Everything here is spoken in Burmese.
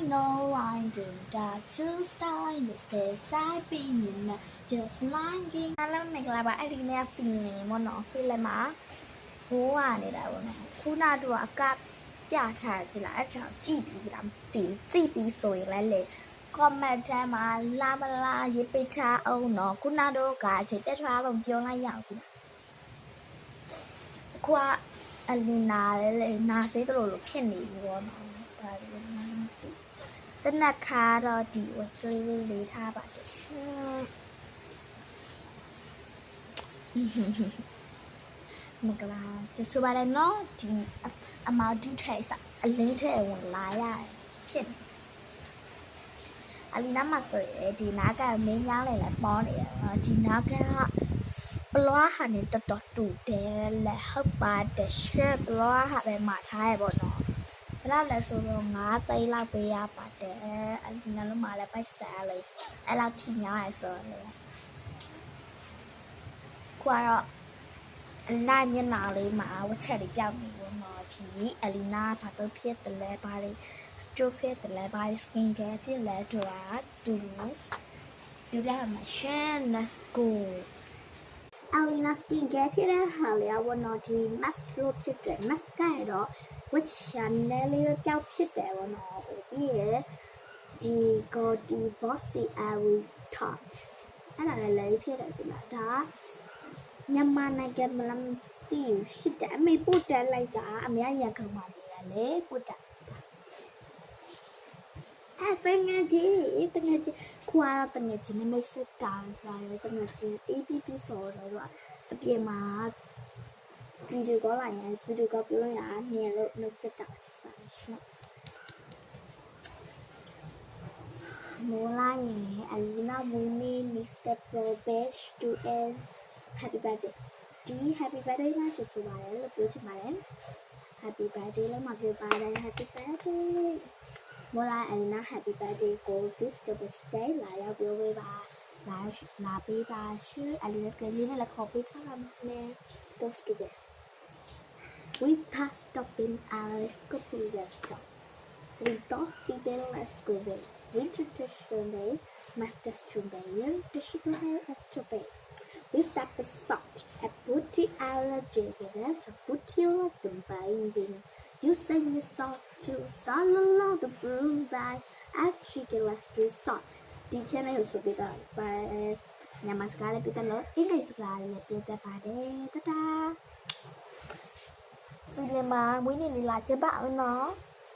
know I do that to style in this case I being just lying အားလုံးမင်္ဂလာပါအဲ့ဒီနေ့ feeling မနော် feel လိုက်မှာဘိုးကနေတာပေါ့နော်ခုနကတော့အကပြထားတယ်လားအဲ့ဒါကြည့်ပြီးလားကြည့်ပြီးဆိုရင်လည်းလေ comment ထဲမှာလာမလားရေးပိတ်ထားအောင်နော်ခုနတော့ကအချိန်ပြထားအောင်ပြောလိုက်ရအောင်ခုကအလီနာလေနာစေးတို့လိုဖြစ်နေပြီပေါ့နော်ဒါလိုတနက်ခါတော့ဒီဝတ်လေးထားပါတယ်မကလာကျဆိုပါလေနော်ဒီအမဒူးထိုက်စားအလင်းထဲဝင်လာရတယ်ဖြစ်အလီနာမဆိုရဒီနာကမင်းများလည်းပေါ်နေတယ်ဒီနာကဘလောဟာနေတော်တူတယ်လေဟုတ်ပါတယ်ရှက်ဘလောဟာပဲမှာထားရပေါ့နော်ဘယ်လောက်လဲဆိုတော့9သိန်းလောက်ပေးရပါတယ်အလီနာလုံးမှာလည်းပိုက်စားလေအဲ့လောက်ထိများရဆိုလေကတော့နာညနာလေးမှာဝက်ချက်လေးပြောင်းနေလို့နော်ဒီအလီနာဘာတော့ဖြစ်တယ်လဲဘာလေး stroke ဖြစ်တယ်လဲဘာလေး skin care ဖြစ်လဲတော့တူပြပြမှာရှင်း let's go အလီနာ skin care ဖြစ်တဲ့ဟာလေးကနော်ဒီ mask လို့ဖြစ်တယ် mask ကတော့ which channel လေးပြောင်းဖြစ်တယ်ပေါ့နော်ပြီးရဒီ Gordy Boss the Airy Touch အဲ့ဒါလည်းဖြစ်တယ်ဒီမှာဒါမြန်မာနိုင်ငံမှာမသိဘူးရှစ်တယ်အမေပို့တက်လိုက်တာအမေရခံပါလေပို့တက်တငယ်ကြီးခွာတငယ်ကြီးနဲ့မိတ်ဆက်တာပါတယ်တငယ်ကြီး APP ဆိုတော့အပြင်မှာဗီဒီယိုကောလိုက်ရင်ဗီဒီယိုကောပြောရနေလို့မိတ်ဆက်တာပါရှင်မိုးလိုက်ရင်အလီနာမူနီ Mr. Pro Best to end Happy birthday ဒီ Happy birthday မှာကျဆိုပါတယ်လို့ပြောချင်ပါတယ် Happy birthday လို့မှာပြောပါတယ် Happy birthday မိုးလိုက်အလီနာ Happy birthday ကို this birthday လာရောက်ပြောပေးပါလာပေးပါရှင်အလီနာကလေးနဲ့လည်းခေါ်ပေးထားမယ် Those to be we touch stopping Alice go please stop we don't keep it let's go away winter to strawberry master strawberry to strawberry and strawberry this type is such a booty allergy and a booty of the binding you sing the song to solo the broom by after you let's do start the channel is be done by namaskar be done English class be done by ta ta စီလင်မှာမွေးနေ့လေးလာကျပအောင်နော်